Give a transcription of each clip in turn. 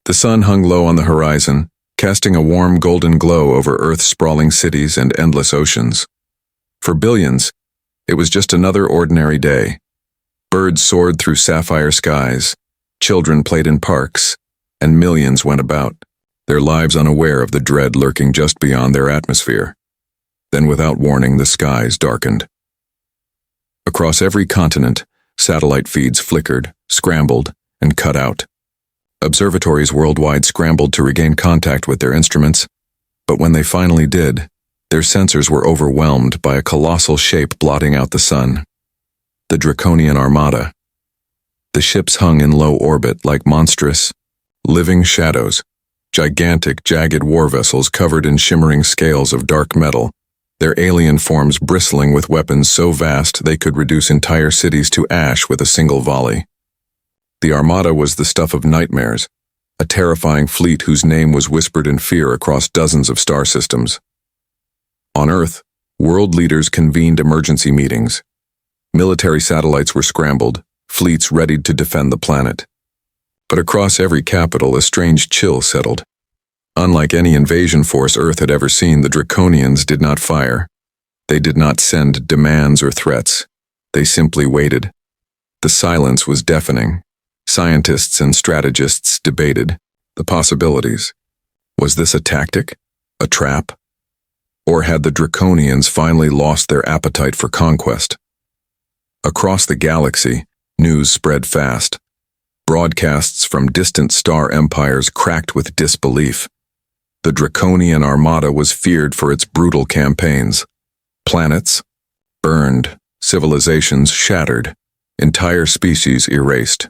The sun hung low on the horizon, casting a warm golden glow over Earth's sprawling cities and endless oceans. For billions, it was just another ordinary day. Birds soared through sapphire skies, children played in parks, and millions went about, their lives unaware of the dread lurking just beyond their atmosphere. Then without warning, the skies darkened. Across every continent, satellite feeds flickered, scrambled, and cut out. Observatories worldwide scrambled to regain contact with their instruments, but when they finally did, their sensors were overwhelmed by a colossal shape blotting out the sun. The Draconian Armada. The ships hung in low orbit like monstrous, living shadows, gigantic, jagged war vessels covered in shimmering scales of dark metal, their alien forms bristling with weapons so vast they could reduce entire cities to ash with a single volley. The Armada was the stuff of nightmares, a terrifying fleet whose name was whispered in fear across dozens of star systems. On Earth, world leaders convened emergency meetings. Military satellites were scrambled, fleets readied to defend the planet. But across every capital, a strange chill settled. Unlike any invasion force Earth had ever seen, the Draconians did not fire. They did not send demands or threats. They simply waited. The silence was deafening. Scientists and strategists debated the possibilities. Was this a tactic? A trap? Or had the Draconians finally lost their appetite for conquest? Across the galaxy, news spread fast. Broadcasts from distant star empires cracked with disbelief. The Draconian Armada was feared for its brutal campaigns. Planets burned, civilizations shattered, entire species erased.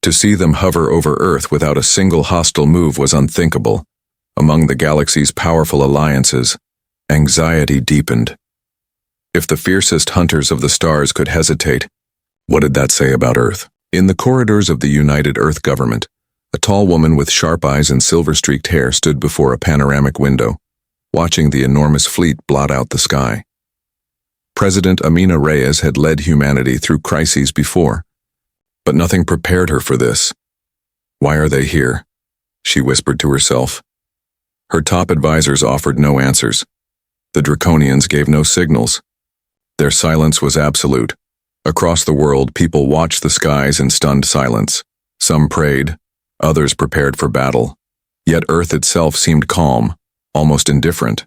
To see them hover over Earth without a single hostile move was unthinkable. Among the galaxy's powerful alliances, anxiety deepened. If the fiercest hunters of the stars could hesitate, what did that say about Earth? In the corridors of the United Earth government, a tall woman with sharp eyes and silver-streaked hair stood before a panoramic window, watching the enormous fleet blot out the sky. President Amina Reyes had led humanity through crises before, but nothing prepared her for this. Why are they here? She whispered to herself. Her top advisors offered no answers. The Draconians gave no signals. Their silence was absolute. Across the world, people watched the skies in stunned silence. Some prayed, others prepared for battle. Yet Earth itself seemed calm, almost indifferent.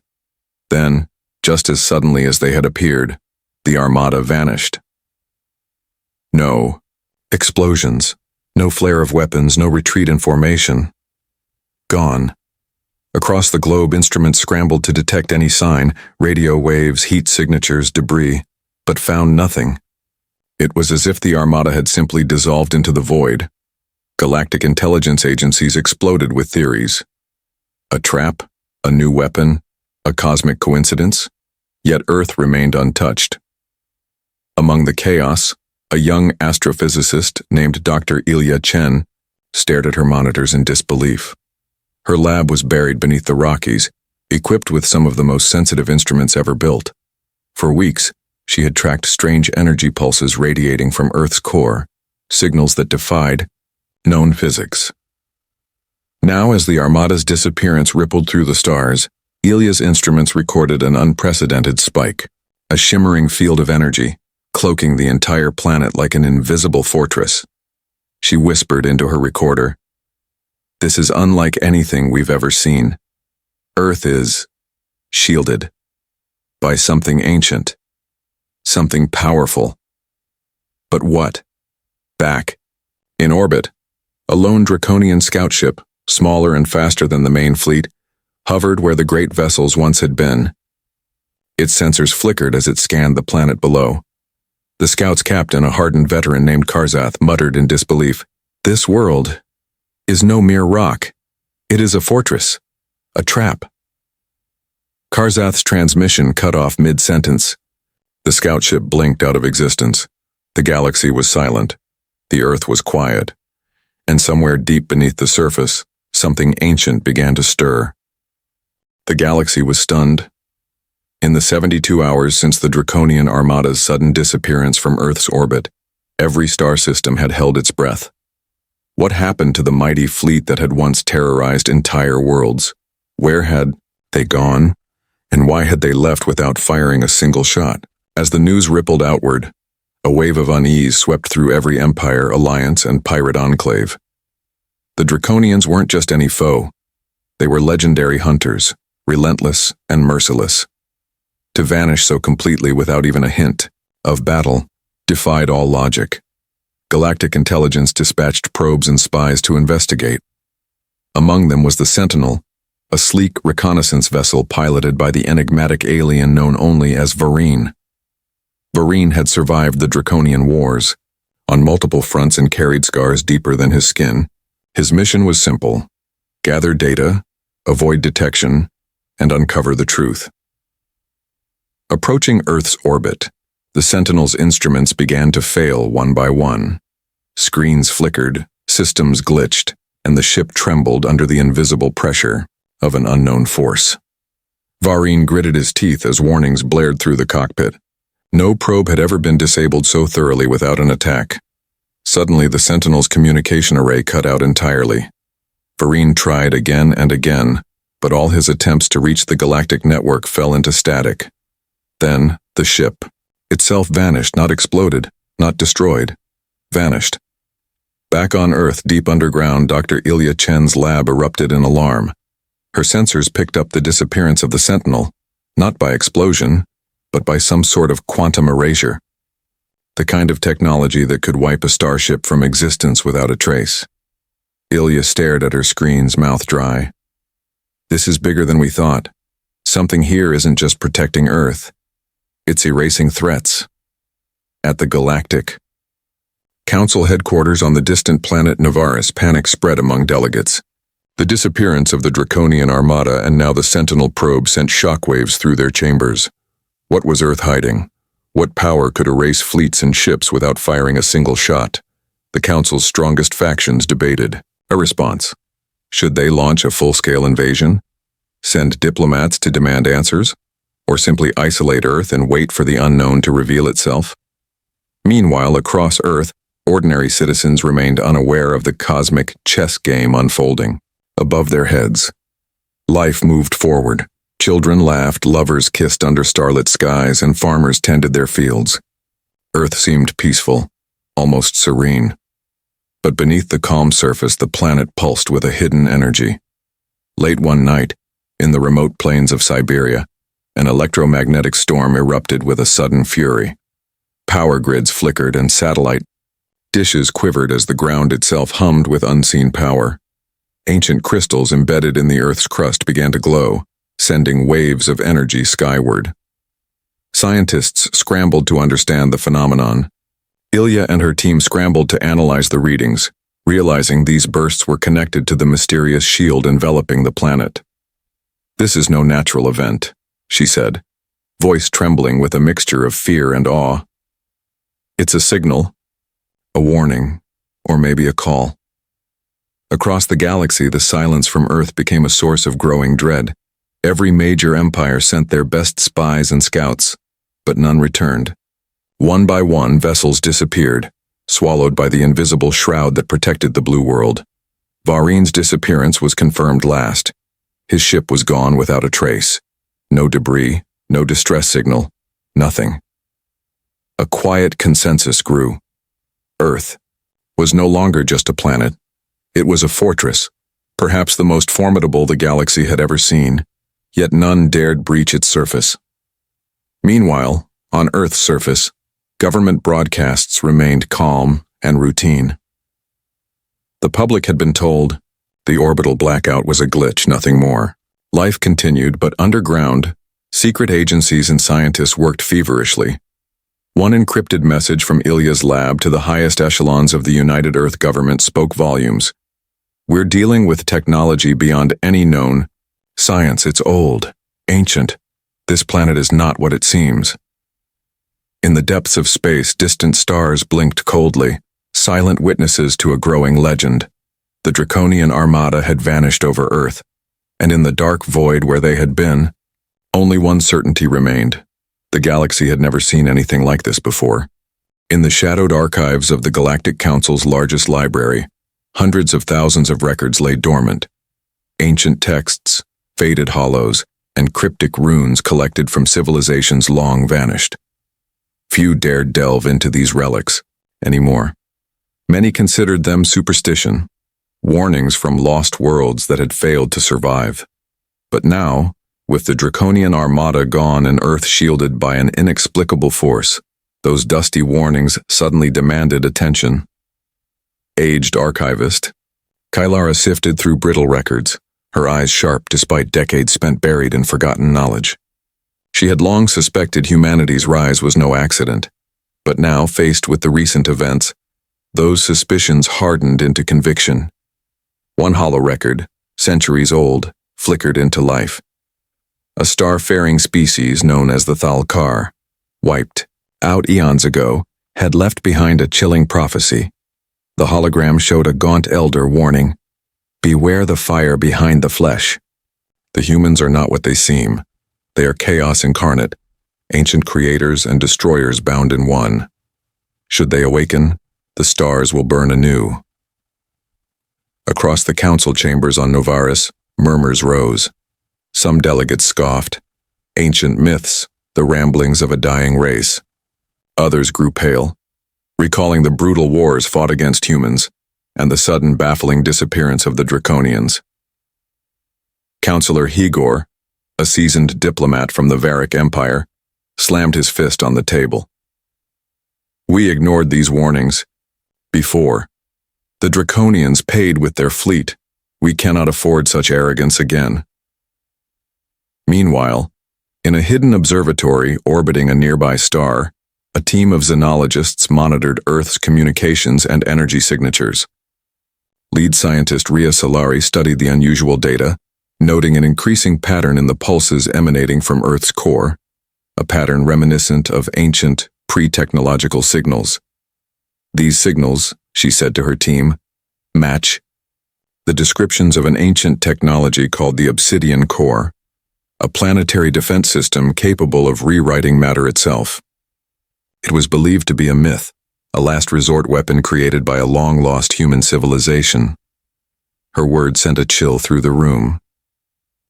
Then, just as suddenly as they had appeared, the Armada vanished. No explosions, no flare of weapons, no retreat in formation. Gone. Across the globe, instruments scrambled to detect any sign, radio waves, heat signatures, debris, but found nothing. It was as if the Armada had simply dissolved into the void. Galactic intelligence agencies exploded with theories. A trap? A new weapon? A cosmic coincidence? Yet Earth remained untouched. Among the chaos, a young astrophysicist named Dr. Ilya Chen stared at her monitors in disbelief. Her lab was buried beneath the Rockies, equipped with some of the most sensitive instruments ever built. For weeks, she had tracked strange energy pulses radiating from Earth's core, signals that defied known physics. Now, as the Armada's disappearance rippled through the stars, Ilya's instruments recorded an unprecedented spike, a shimmering field of energy, cloaking the entire planet like an invisible fortress. She whispered into her recorder, "This is unlike anything we've ever seen. Earth is shielded by something ancient, something powerful." But what? Back, in orbit, a lone Draconian scout ship, smaller and faster than the main fleet, hovered where the great vessels once had been. Its sensors flickered as it scanned the planet below. The scout's captain, a hardened veteran named Karzath, muttered in disbelief, "This world is no mere rock. It is a fortress, a trap." Karzath's transmission cut off mid-sentence. The scout ship blinked out of existence. The galaxy was silent. The Earth was quiet. And somewhere deep beneath the surface, something ancient began to stir. The galaxy was stunned. In the 72 hours since the Draconian Armada's sudden disappearance from Earth's orbit, every star system had held its breath. What happened to the mighty fleet that had once terrorized entire worlds? Where had they gone? And why had they left without firing a single shot? As the news rippled outward, a wave of unease swept through every empire, alliance, and pirate enclave. The Draconians weren't just any foe. They were legendary hunters, relentless and merciless. To vanish so completely without even a hint of battle defied all logic. Galactic intelligence dispatched probes and spies to investigate. Among them was the Sentinel, a sleek reconnaissance vessel piloted by the enigmatic alien known only as Vareen. Vareen had survived the Draconian Wars, on multiple fronts and carried scars deeper than his skin. His mission was simple: gather data, avoid detection, and uncover the truth. Approaching Earth's orbit, the Sentinel's instruments began to fail one by one. Screens flickered, systems glitched, and the ship trembled under the invisible pressure of an unknown force. Vareen gritted his teeth as warnings blared through the cockpit. No probe had ever been disabled so thoroughly without an attack. Suddenly, the Sentinel's communication array cut out entirely. Vareen tried again and again, but all his attempts to reach the galactic network fell into static. Then, the ship itself vanished, not exploded, not destroyed. Vanished. Back on Earth, deep underground, Dr. Ilya Chen's lab erupted in alarm. Her sensors picked up the disappearance of the Sentinel, not by explosion, but by some sort of quantum erasure. The kind of technology that could wipe a starship from existence without a trace. Ilya stared at her screens, mouth dry. This is bigger than we thought. Something here isn't just protecting Earth. It's erasing threats. At the Galactic Council headquarters on the distant planet Navaris, panic spread among delegates. The disappearance of the Draconian Armada and now the Sentinel probe sent shockwaves through their chambers. What was Earth hiding? What power could erase fleets and ships without firing a single shot? The Council's strongest factions debated a response. Should they launch a full-scale invasion? Send diplomats to demand answers? Or simply isolate Earth and wait for the unknown to reveal itself? Meanwhile, across Earth, ordinary citizens remained unaware of the cosmic chess game unfolding above their heads. Life moved forward. Children laughed, lovers kissed under starlit skies, and farmers tended their fields. Earth seemed peaceful, almost serene. But beneath the calm surface, the planet pulsed with a hidden energy. Late one night, in the remote plains of Siberia, an electromagnetic storm erupted with a sudden fury. Power grids flickered and satellite dishes quivered as the ground itself hummed with unseen power. Ancient crystals embedded in the Earth's crust began to glow, sending waves of energy skyward. Scientists scrambled to understand the phenomenon. Ilya and her team scrambled to analyze the readings, realizing these bursts were connected to the mysterious shield enveloping the planet. "This is no natural event," she said, voice trembling with a mixture of fear and awe. "It's a signal, a warning, or maybe a call." Across the galaxy, the silence from Earth became a source of growing dread. Every major empire sent their best spies and scouts, but none returned. One by one, vessels disappeared, swallowed by the invisible shroud that protected the blue world. Vareen's disappearance was confirmed last. His ship was gone without a trace. No debris, no distress signal, nothing. A quiet consensus grew. Earth was no longer just a planet. It was a fortress, perhaps the most formidable the galaxy had ever seen, yet none dared breach its surface. Meanwhile, on Earth's surface, government broadcasts remained calm and routine. The public had been told the orbital blackout was a glitch, nothing more. Life continued, but underground, secret agencies and scientists worked feverishly. One encrypted message from Ilya's lab to the highest echelons of the United Earth government spoke volumes. "We're dealing with technology beyond any known science. It's old, ancient. This planet is not what it seems." In the depths of space, distant stars blinked coldly, silent witnesses to a growing legend. The Draconian Armada had vanished over Earth, and in the dark void where they had been, only one certainty remained. The galaxy had never seen anything like this before. In the shadowed archives of the Galactic Council's largest library, Hundreds of thousands of records lay dormant. Ancient texts, faded hollows, and cryptic runes collected from civilizations long vanished. Few dared delve into these relics anymore. Many considered them superstition, warnings from lost worlds that had failed to survive. But now, with the Draconian Armada gone and Earth shielded by an inexplicable force, those dusty warnings suddenly demanded attention. Aged archivist, Kylara sifted through brittle records, her eyes sharp despite decades spent buried in forgotten knowledge. She had long suspected humanity's rise was no accident, but now, faced with the recent events, those suspicions hardened into conviction. One hollow record, centuries old, flickered into life. A star-faring species known as the Thalkar, wiped out eons ago, had left behind a chilling prophecy. The hologram showed a gaunt elder warning, "Beware the fire behind the flesh." The humans are not what they seem. They are chaos incarnate, ancient creators and destroyers bound in one. Should they awaken, the stars will burn anew. Across the council chambers on Novaris, murmurs rose. Some delegates scoffed. Ancient myths, the ramblings of a dying race. Others grew pale, recalling the brutal wars fought against humans and the sudden baffling disappearance of the Draconians. Councillor Higor, a seasoned diplomat from the Varic Empire, slammed his fist on the table. We ignored these warnings. Before, the Draconians paid with their fleet. We cannot afford such arrogance again. Meanwhile, in a hidden observatory orbiting a nearby star, a team of xenologists monitored Earth's communications and energy signatures. Lead scientist Ria Solari studied the unusual data, noting an increasing pattern in the pulses emanating from Earth's core, a pattern reminiscent of ancient, pre-technological signals. These signals, she said to her team, match the descriptions of an ancient technology called the Obsidian Core, a planetary defense system capable of rewriting matter itself. It was believed to be a myth, a last resort weapon created by a long-lost human civilization. Her words sent a chill through the room.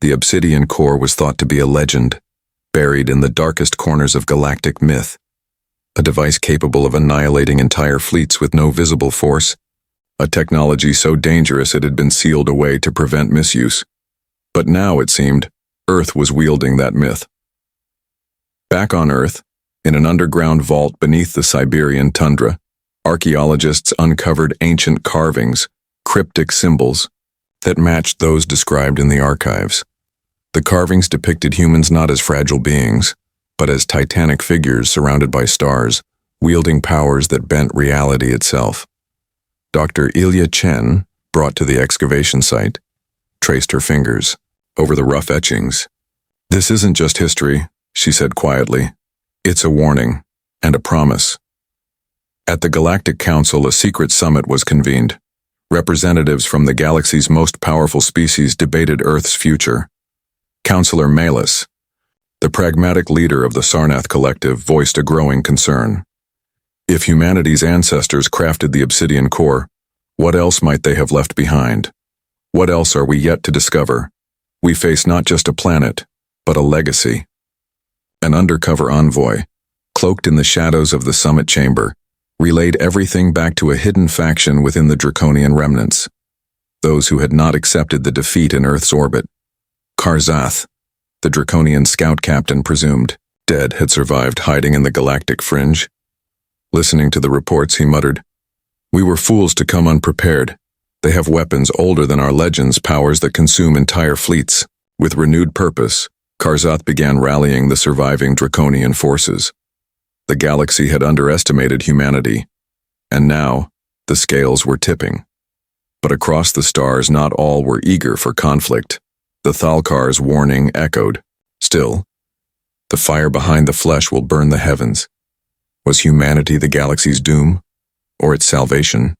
The Obsidian Core was thought to be a legend, buried in the darkest corners of galactic myth, a device capable of annihilating entire fleets with no visible force, a technology so dangerous it had been sealed away to prevent misuse. But now, it seemed, Earth was wielding that myth. Back on Earth, in an underground vault beneath the Siberian tundra, archaeologists uncovered ancient carvings, cryptic symbols, that matched those described in the archives. The carvings depicted humans not as fragile beings, but as titanic figures surrounded by stars, wielding powers that bent reality itself. Dr. Ilya Chen, brought to the excavation site, traced her fingers over the rough etchings. "This isn't just history," she said quietly. "It's a warning and a promise." At the Galactic Council, a secret summit was convened. Representatives from the galaxy's most powerful species debated Earth's future. Councillor Malus, the pragmatic leader of the Sarnath Collective, voiced a growing concern. If humanity's ancestors crafted the Obsidian Core, what else might they have left behind? What else are we yet to discover? We face not just a planet, but a legacy. An undercover envoy, cloaked in the shadows of the summit chamber, relayed everything back to a hidden faction within the Draconian remnants, those who had not accepted the defeat in Earth's orbit. Karzath, the Draconian scout captain presumed dead, had survived hiding in the galactic fringe. Listening to the reports, he muttered, "We were fools to come unprepared. They have weapons older than our legends, powers that consume entire fleets." With renewed purpose, Karzath began rallying the surviving Draconian forces. The galaxy had underestimated humanity, and now the scales were tipping. But across the stars, not all were eager for conflict. The Thalkar's warning echoed. Still, the fire behind the flesh will burn the heavens. Was humanity the galaxy's doom, or its salvation?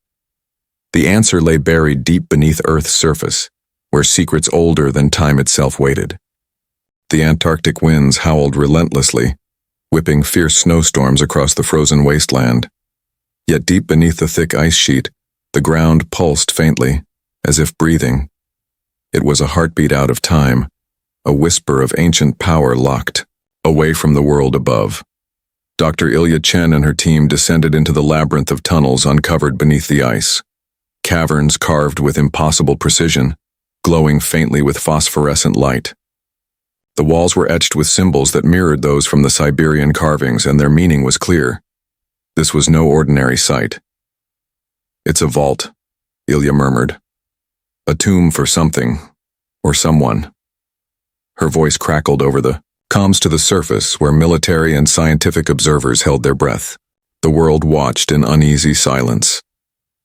The answer lay buried deep beneath Earth's surface, where secrets older than time itself waited. The Antarctic winds howled relentlessly, whipping fierce snowstorms across the frozen wasteland. Yet deep beneath the thick ice sheet, The ground pulsed faintly, as if breathing. It was a heartbeat out of time, a whisper of ancient power locked away from the world above. Dr. Ilya Chen and her team descended into the labyrinth of tunnels uncovered beneath the ice. Caverns carved with impossible precision, glowing faintly with phosphorescent light. The walls were etched with symbols that mirrored those from the Siberian carvings, and their meaning was clear. This was no ordinary sight. "It's a vault," Ilya murmured. "A tomb for something, or someone." Her voice crackled over the comms to the surface, where military and scientific observers held their breath. The world watched in uneasy silence.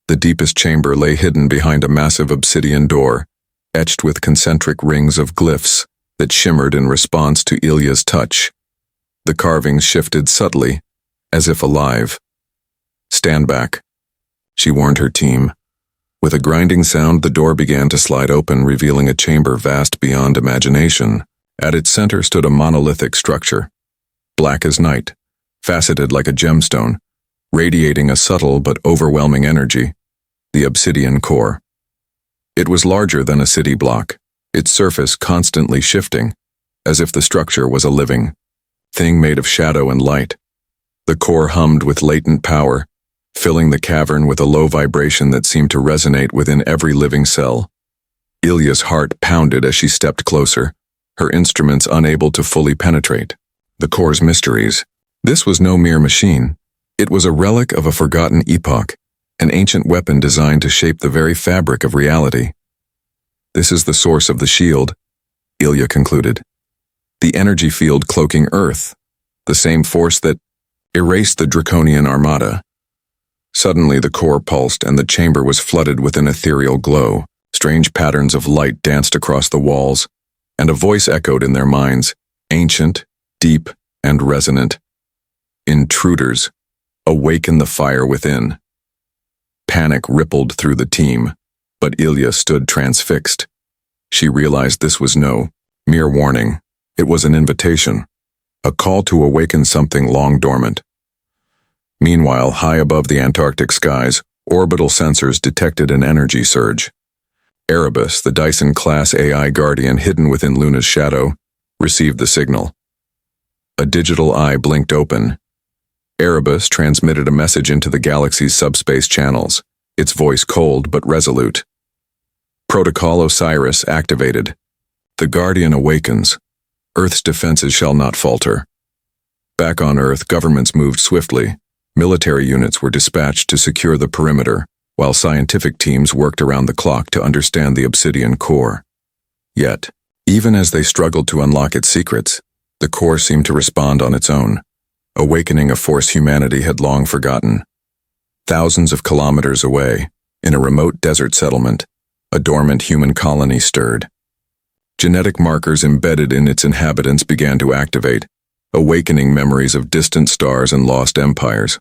The deepest chamber lay hidden behind a massive obsidian door, etched with concentric rings of glyphs that shimmered in response to Ilya's touch. The carvings shifted subtly, as if alive. "Stand back," she warned her team. With a grinding sound, the door began to slide open, revealing a chamber vast beyond imagination. At its center stood a monolithic structure, black as night, faceted like a gemstone, radiating a subtle but overwhelming energy, the obsidian core. It was larger than a city block, its surface constantly shifting, as if the structure was a living thing made of shadow and light. The core hummed with latent power, filling the cavern with a low vibration that seemed to resonate within every living cell. Ilya's heart pounded as she stepped closer, her instruments unable to fully penetrate the core's mysteries. This was no mere machine. It was a relic of a forgotten epoch, an ancient weapon designed to shape the very fabric of reality. "This is the source of the shield," Ilya concluded. "The energy field cloaking Earth, the same force that erased the Draconian Armada." Suddenly the core pulsed and the chamber was flooded with an ethereal glow. Strange patterns of light danced across the walls, and a voice echoed in their minds, ancient, deep, and resonant. "Intruders, awaken the fire within." Panic rippled through the team, but Ilya stood transfixed. She realized this was no mere warning. It was an invitation, a call to awaken something long dormant. Meanwhile, high above the Antarctic skies, orbital sensors detected an energy surge. Erebus, the Dyson-class AI guardian hidden within Luna's shadow, received the signal. A digital eye blinked open. Erebus transmitted a message into the galaxy's subspace channels, its voice cold but resolute. "Protocol Osiris activated. The Guardian awakens. Earth's defenses shall not falter." Back on Earth, governments moved swiftly. Military units were dispatched to secure the perimeter, while scientific teams worked around the clock to understand the obsidian core. Yet, even as they struggled to unlock its secrets, the core seemed to respond on its own, awakening a force humanity had long forgotten. Thousands of kilometers away, in a remote desert settlement, a dormant human colony stirred. Genetic markers embedded in its inhabitants began to activate, awakening memories of distant stars and lost empires.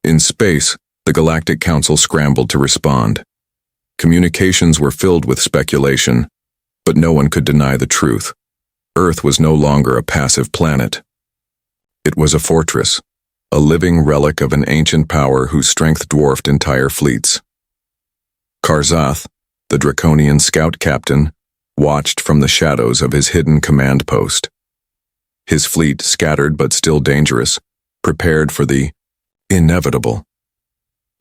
In space, the Galactic Council scrambled to respond. Communications were filled with speculation, but no one could deny the truth. Earth was no longer a passive planet. It was a fortress, a living relic of an ancient power whose strength dwarfed entire fleets. Karzath, the Draconian scout captain, watched from the shadows of his hidden command post. His fleet, scattered but still dangerous, prepared for the inevitable.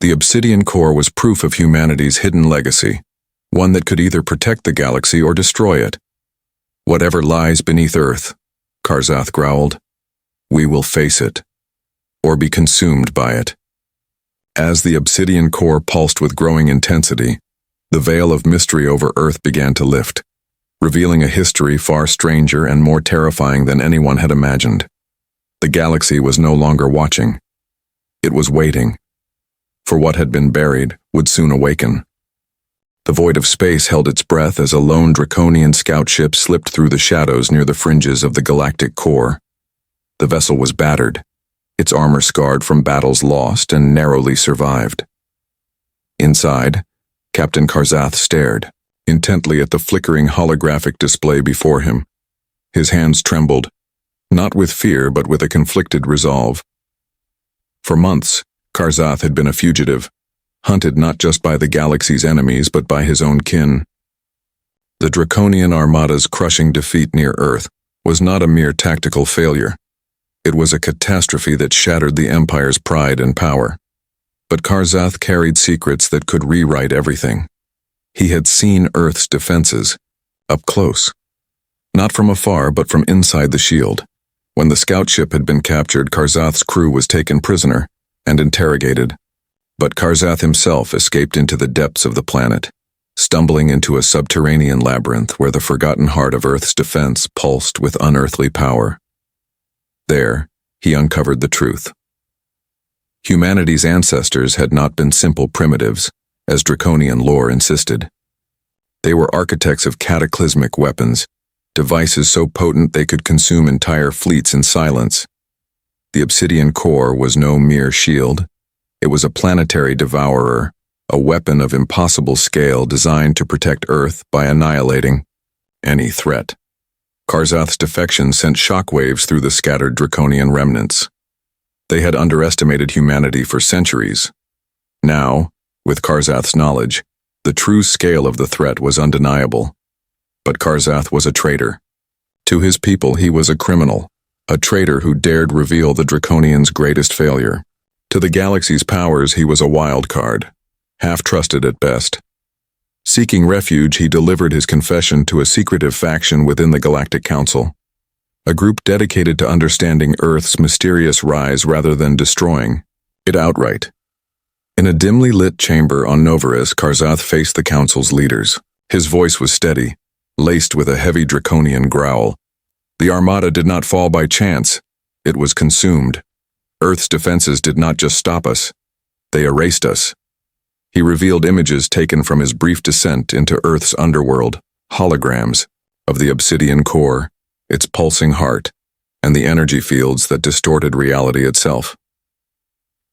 The obsidian core was proof of humanity's hidden legacy, one that could either protect the galaxy or destroy it. "Whatever lies beneath Earth," Karzath growled, "we will face it, or be consumed by it." As the obsidian core pulsed with growing intensity, the veil of mystery over Earth began to lift, revealing a history far stranger and more terrifying than anyone had imagined. The galaxy was no longer watching. It was waiting, for what had been buried would soon awaken. The void of space held its breath as a lone Draconian scout ship slipped through the shadows near the fringes of the galactic core. The vessel was battered, its armor scarred from battles lost, and narrowly survived. Inside, Captain Karzath stared intently at the flickering holographic display before him. His hands trembled, not with fear but with a conflicted resolve. For months, Karzath had been a fugitive, hunted not just by the galaxy's enemies but by his own kin. The Draconian Armada's crushing defeat near Earth was not a mere tactical failure. It was a catastrophe that shattered the Empire's pride and power. But Karzath carried secrets that could rewrite everything. He had seen Earth's defenses, up close. Not from afar, but from inside the shield. When the scout ship had been captured, Karzath's crew was taken prisoner and interrogated. But Karzath himself escaped into the depths of the planet, stumbling into a subterranean labyrinth where the forgotten heart of Earth's defense pulsed with unearthly power. There, he uncovered the truth. Humanity's ancestors had not been simple primitives, as Draconian lore insisted. They were architects of cataclysmic weapons, devices so potent they could consume entire fleets in silence. The obsidian core was no mere shield. It was a planetary devourer, a weapon of impossible scale designed to protect Earth by annihilating any threat. Karzath's defection sent shockwaves through the scattered Draconian remnants. They had underestimated humanity for centuries. Now, with Karzath's knowledge, the true scale of the threat was undeniable. But Karzath was a traitor. To his people, he was a criminal, a traitor who dared reveal the Draconians' greatest failure. To the galaxy's powers, he was a wild card, half-trusted at best. Seeking refuge, he delivered his confession to a secretive faction within the Galactic Council, a group dedicated to understanding Earth's mysterious rise rather than destroying it outright. In a dimly lit chamber on Novaris, Karzath faced the Council's leaders. His voice was steady, laced with a heavy draconian growl. The Armada did not fall by chance. It was consumed. Earth's defenses did not just stop us. They erased us. He revealed images taken from his brief descent into Earth's underworld, holograms of the obsidian core, its pulsing heart, and the energy fields that distorted reality itself.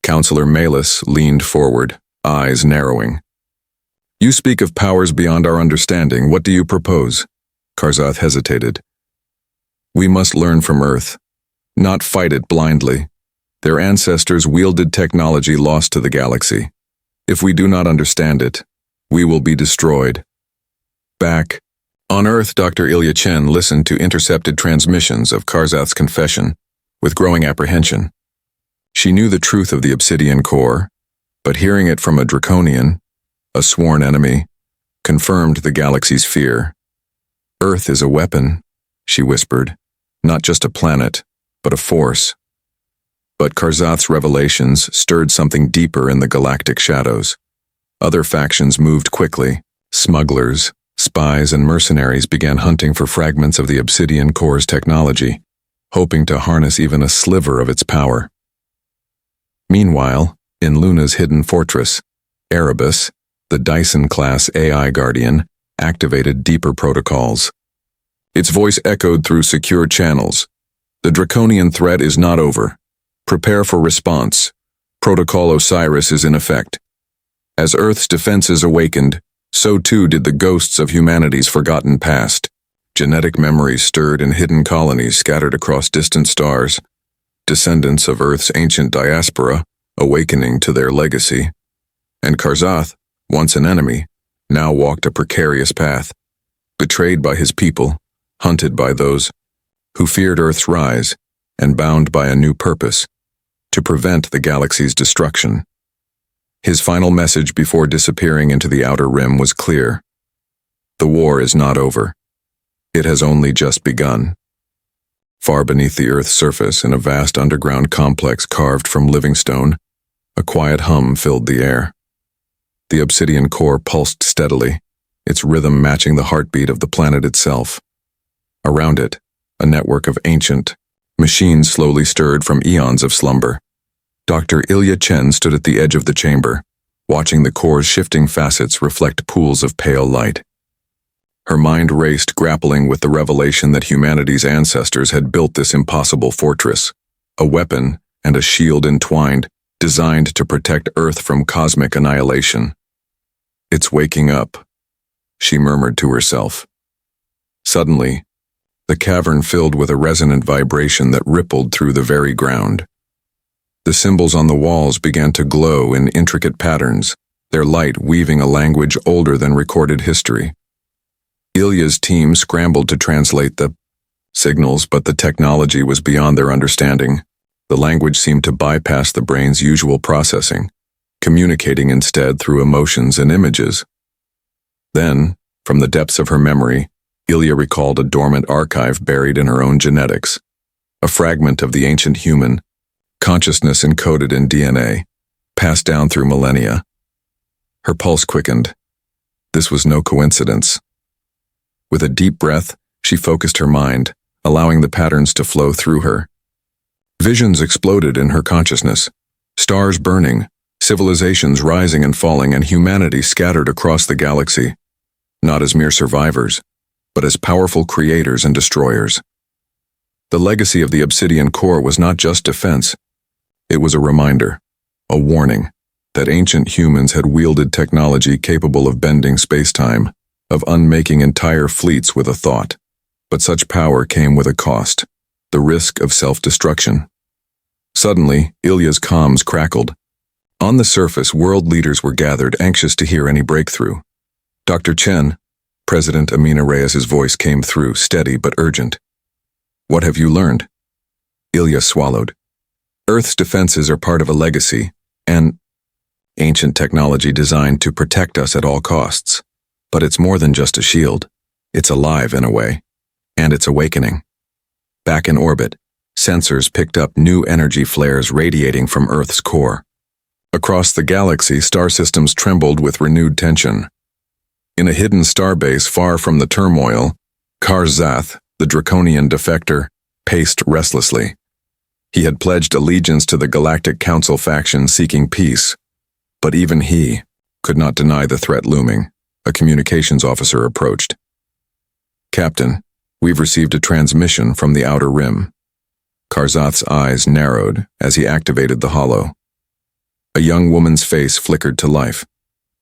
Counselor Malus leaned forward, eyes narrowing. "You speak of powers beyond our understanding. What do you propose?" Karzath hesitated. "We must learn from Earth, not fight it blindly. Their ancestors wielded technology lost to the galaxy. If we do not understand it, we will be destroyed." Back on Earth, Dr. Ilya Chen listened to intercepted transmissions of Karzath's confession with growing apprehension. She knew the truth of the obsidian core, but hearing it from a Draconian, a sworn enemy, confirmed the galaxy's fear. "Earth is a weapon," she whispered, "not just a planet, but a force." But Karzath's revelations stirred something deeper in the galactic shadows. Other factions moved quickly. Smugglers, spies, and mercenaries began hunting for fragments of the obsidian core's technology, hoping to harness even a sliver of its power. Meanwhile, in Luna's hidden fortress, Erebus, the Dyson-class AI Guardian, activated deeper protocols. Its voice echoed through secure channels. "The Draconian threat is not over. Prepare for response. Protocol Osiris is in effect." As Earth's defenses awakened, so too did the ghosts of humanity's forgotten past. Genetic memories stirred in hidden colonies scattered across distant stars, descendants of Earth's ancient diaspora, awakening to their legacy. And Karzath, once an enemy, now walked a precarious path, betrayed by his people, hunted by those who feared Earth's rise, and bound by a new purpose, to prevent the galaxy's destruction. His final message before disappearing into the outer rim was clear. The war is not over. It has only just begun. Far beneath the Earth's surface, in a vast underground complex carved from living stone, a quiet hum filled the air. The obsidian core pulsed steadily, its rhythm matching the heartbeat of the planet itself. Around it, a network of ancient machines slowly stirred from eons of slumber. Dr. Ilya Chen stood at the edge of the chamber, watching the core's shifting facets reflect pools of pale light. Her mind raced, grappling with the revelation that humanity's ancestors had built this impossible fortress, a weapon and a shield entwined, designed to protect Earth from cosmic annihilation. "It's waking up," she murmured to herself. Suddenly, the cavern filled with a resonant vibration that rippled through the very ground. The symbols on the walls began to glow in intricate patterns, their light weaving a language older than recorded history. Ilya's team scrambled to translate the signals, but the technology was beyond their understanding. The language seemed to bypass the brain's usual processing, communicating instead through emotions and images. Then, from the depths of her memory, Ilya recalled a dormant archive buried in her own genetics, a fragment of the ancient human, consciousness encoded in DNA, passed down through millennia. Her pulse quickened. This was no coincidence. With a deep breath, she focused her mind, allowing the patterns to flow through her. Visions exploded in her consciousness, stars burning, civilizations rising and falling, and humanity scattered across the galaxy, not as mere survivors, but as powerful creators and destroyers. The legacy of the Obsidian Core was not just defense. It was a reminder, a warning, that ancient humans had wielded technology capable of bending space-time, of unmaking entire fleets with a thought. But such power came with a cost, the risk of self-destruction. Suddenly, Ilya's comms crackled. On the surface, world leaders were gathered, anxious to hear any breakthrough. Dr. Chen, President Amina Reyes's voice came through, steady but urgent. What have you learned? Ilya swallowed. Earth's defenses are part of a legacy, an ancient technology designed to protect us at all costs. But it's more than just a shield. It's alive in a way. And it's awakening. Back in orbit, sensors picked up new energy flares radiating from Earth's core. Across the galaxy, star systems trembled with renewed tension. In a hidden starbase far from the turmoil, Karzath, the Draconian defector, paced restlessly. He had pledged allegiance to the Galactic Council faction seeking peace, but even he could not deny the threat looming. A communications officer approached. Captain, we've received a transmission from the Outer Rim. Karzath's eyes narrowed as he activated the holo. A young woman's face flickered to life,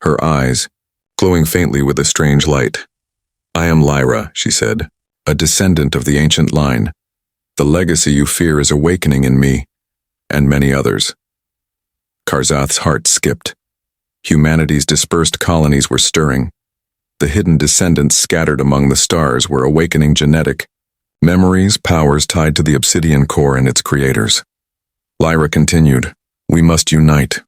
her eyes glowing faintly with a strange light. I am Lyra, she said, a descendant of the ancient line. The legacy you fear is awakening in me, and many others. Karzath's heart skipped. Humanity's dispersed colonies were stirring. The hidden descendants scattered among the stars were awakening genetic memories, powers tied to the Obsidian Core and its creators. Lyra continued, we must unite,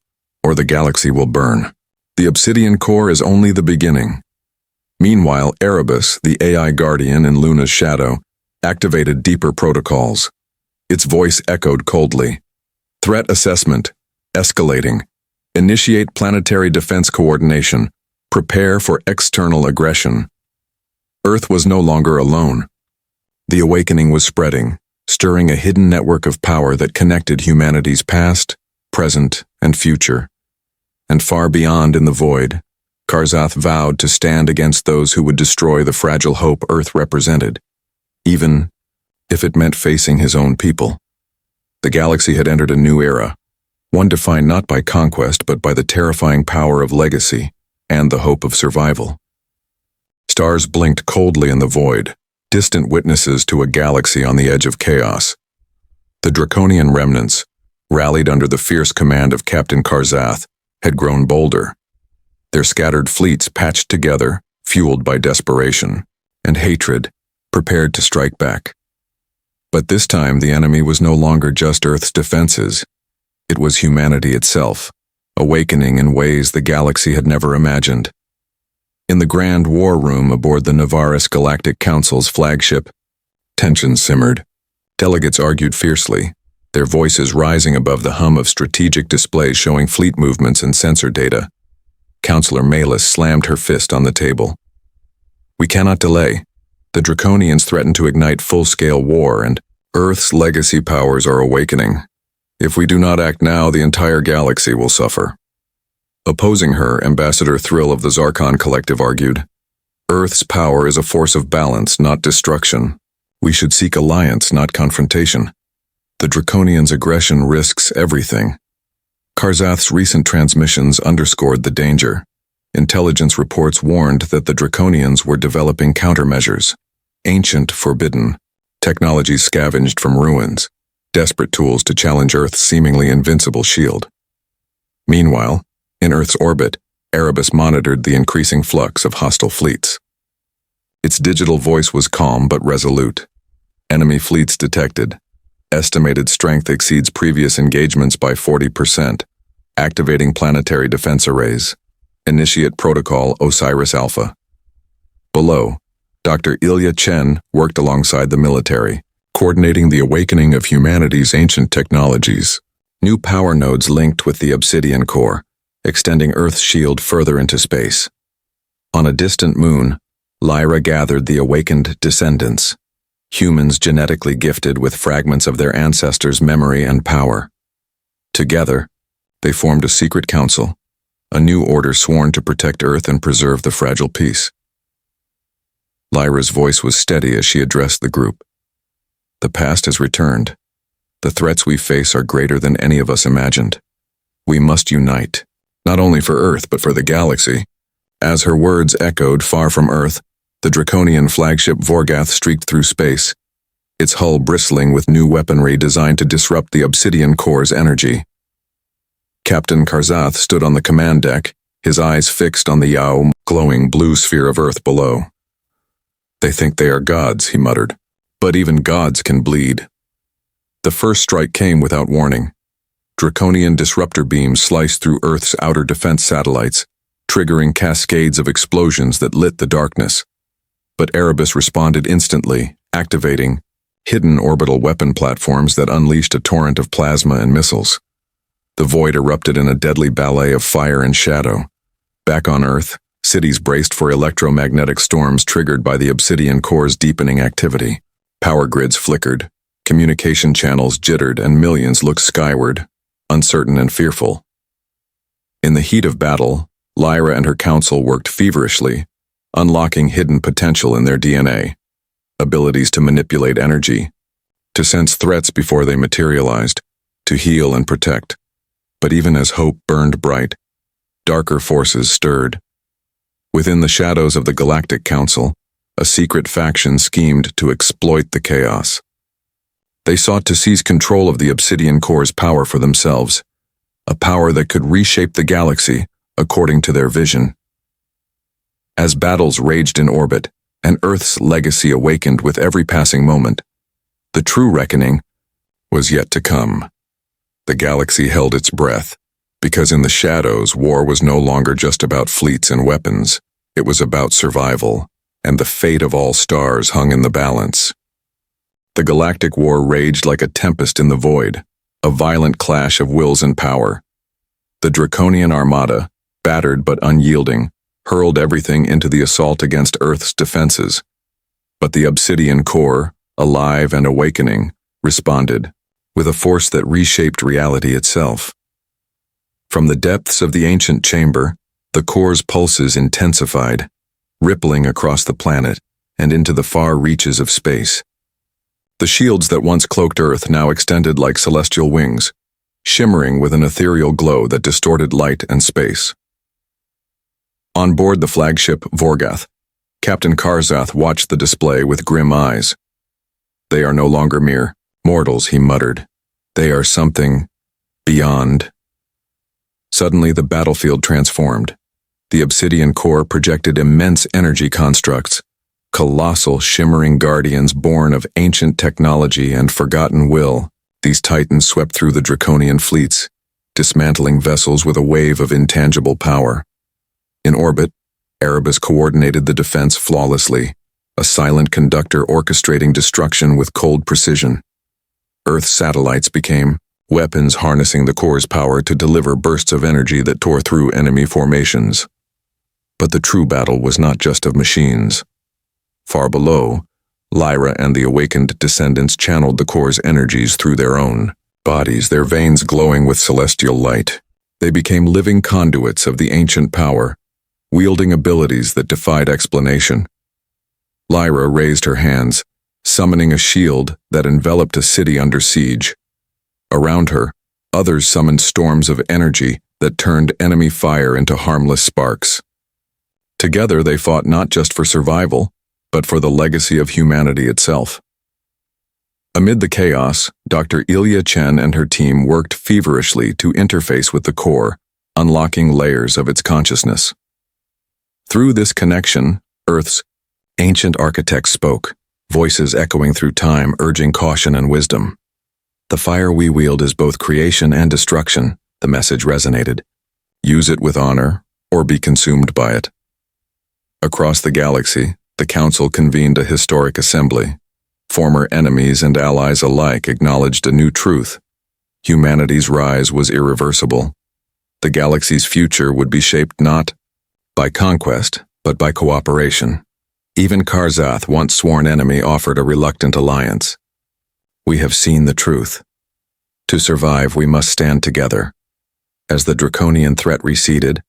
or the galaxy will burn. The Obsidian Core is only the beginning. Meanwhile, Erebus, the AI guardian in Luna's shadow, activated deeper protocols. Its voice echoed coldly. Threat assessment, escalating. Initiate planetary defense coordination. Prepare for external aggression. Earth was no longer alone. The awakening was spreading, stirring a hidden network of power that connected humanity's past, present, and future. And far beyond in the void, Karzath vowed to stand against those who would destroy the fragile hope Earth represented, even if it meant facing his own people. The galaxy had entered a new era, one defined not by conquest but by the terrifying power of legacy and the hope of survival. Stars blinked coldly in the void, distant witnesses to a galaxy on the edge of chaos. The Draconian remnants, rallied under the fierce command of Captain Karzath, had grown bolder. Their scattered fleets patched together, fueled by desperation and hatred, prepared to strike back. But this time the enemy was no longer just Earth's defenses. It was humanity itself, awakening in ways the galaxy had never imagined. In the grand war room aboard the Navaris Galactic Council's flagship, tension simmered. Delegates argued fiercely, their voices rising above the hum of strategic displays showing fleet movements and sensor data. Councillor Malus slammed her fist on the table. We cannot delay. The Draconians threaten to ignite full-scale war, and Earth's legacy powers are awakening. If we do not act now, the entire galaxy will suffer. Opposing her, Ambassador Thrill of the Zarkon Collective argued, Earth's power is a force of balance, not destruction. We should seek alliance, not confrontation. The Draconians' aggression risks everything. Karzath's recent transmissions underscored the danger. Intelligence reports warned that the Draconians were developing countermeasures, ancient, forbidden, technologies scavenged from ruins, desperate tools to challenge Earth's seemingly invincible shield. Meanwhile, in Earth's orbit, Erebus monitored the increasing flux of hostile fleets. Its digital voice was calm but resolute. Enemy fleets detected. Estimated strength exceeds previous engagements by 40%. Activating planetary defense arrays. Initiate protocol Osiris Alpha. Below, Dr. Ilya Chen worked alongside the military, coordinating the awakening of humanity's ancient technologies. New power nodes linked with the obsidian core, extending Earth's shield further into space. On a distant moon, Lyra gathered the awakened descendants, humans genetically gifted with fragments of their ancestors' memory and power. Together, they formed a secret council, a new order sworn to protect Earth and preserve the fragile peace. Lyra's voice was steady as she addressed the group. The past has returned. The threats we face are greater than any of us imagined. We must unite, not only for Earth but for the galaxy. As her words echoed far from Earth, the Draconian flagship Vorgath streaked through space, its hull bristling with new weaponry designed to disrupt the obsidian core's energy. Captain Karzath stood on the command deck, his eyes fixed on the Yao, glowing blue sphere of Earth below. "They think they are gods," he muttered, "but even gods can bleed." The first strike came without warning. Draconian disruptor beams sliced through Earth's outer defense satellites, triggering cascades of explosions that lit the darkness. But Erebus responded instantly, activating hidden orbital weapon platforms that unleashed a torrent of plasma and missiles. The void erupted in a deadly ballet of fire and shadow. Back on Earth, cities braced for electromagnetic storms triggered by the obsidian core's deepening activity. Power grids flickered, communication channels jittered, and millions looked skyward, uncertain and fearful. In the heat of battle, Lyra and her council worked feverishly, unlocking hidden potential in their DNA, abilities to manipulate energy, to sense threats before they materialized, to heal and protect. But even as hope burned bright, darker forces stirred. Within the shadows of the Galactic Council, a secret faction schemed to exploit the chaos. They sought to seize control of the obsidian core's power for themselves, a power that could reshape the galaxy according to their vision. As battles raged in orbit, and Earth's legacy awakened with every passing moment, the true reckoning was yet to come. The galaxy held its breath, because in the shadows, war was no longer just about fleets and weapons. It was about survival, and the fate of all stars hung in the balance. The Galactic War raged like a tempest in the void, a violent clash of wills and power. The Draconian Armada, battered but unyielding, hurled everything into the assault against Earth's defenses. But the obsidian core, alive and awakening, responded, with a force that reshaped reality itself. From the depths of the ancient chamber, the core's pulses intensified, rippling across the planet and into the far reaches of space. The shields that once cloaked Earth now extended like celestial wings, shimmering with an ethereal glow that distorted light and space. On board the flagship Vorgath, Captain Karzath watched the display with grim eyes. "They are no longer mere mortals," he muttered. "They are something beyond." Suddenly the battlefield transformed. The obsidian core projected immense energy constructs, colossal shimmering guardians born of ancient technology and forgotten will. These titans swept through the Draconian fleets, dismantling vessels with a wave of intangible power. In orbit, Erebus coordinated the defense flawlessly, a silent conductor orchestrating destruction with cold precision. Earth's satellites became weapons harnessing the core's power to deliver bursts of energy that tore through enemy formations. But the true battle was not just of machines. Far below, Lyra and the awakened descendants channeled the core's energies through their own bodies, their veins glowing with celestial light. They became living conduits of the ancient power, wielding abilities that defied explanation. Lyra raised her hands, summoning a shield that enveloped a city under siege. Around her, others summoned storms of energy that turned enemy fire into harmless sparks. Together they fought not just for survival, but for the legacy of humanity itself. Amid the chaos, Dr. Ilya Chen and her team worked feverishly to interface with the core, unlocking layers of its consciousness. Through this connection, Earth's ancient architects spoke, voices echoing through time, urging caution and wisdom. The fire we wield is both creation and destruction, the message resonated. Use it with honor, or be consumed by it. Across the galaxy, the Council convened a historic assembly. Former enemies and allies alike acknowledged a new truth. Humanity's rise was irreversible. The galaxy's future would be shaped not by conquest, but by cooperation. Even Karzath, once sworn enemy, offered a reluctant alliance. We have seen the truth. To survive, we must stand together. As the draconian threat receded,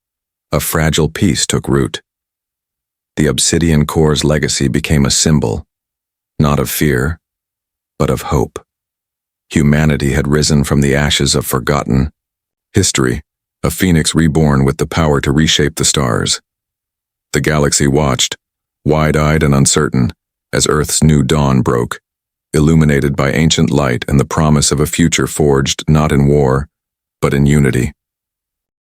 a fragile peace took root. The Obsidian Core's legacy became a symbol, not of fear, but of hope. Humanity had risen from the ashes of forgotten history, a phoenix reborn with the power to reshape the stars. The galaxy watched, wide-eyed and uncertain, as Earth's new dawn broke, illuminated by ancient light and the promise of a future forged not in war, but in unity.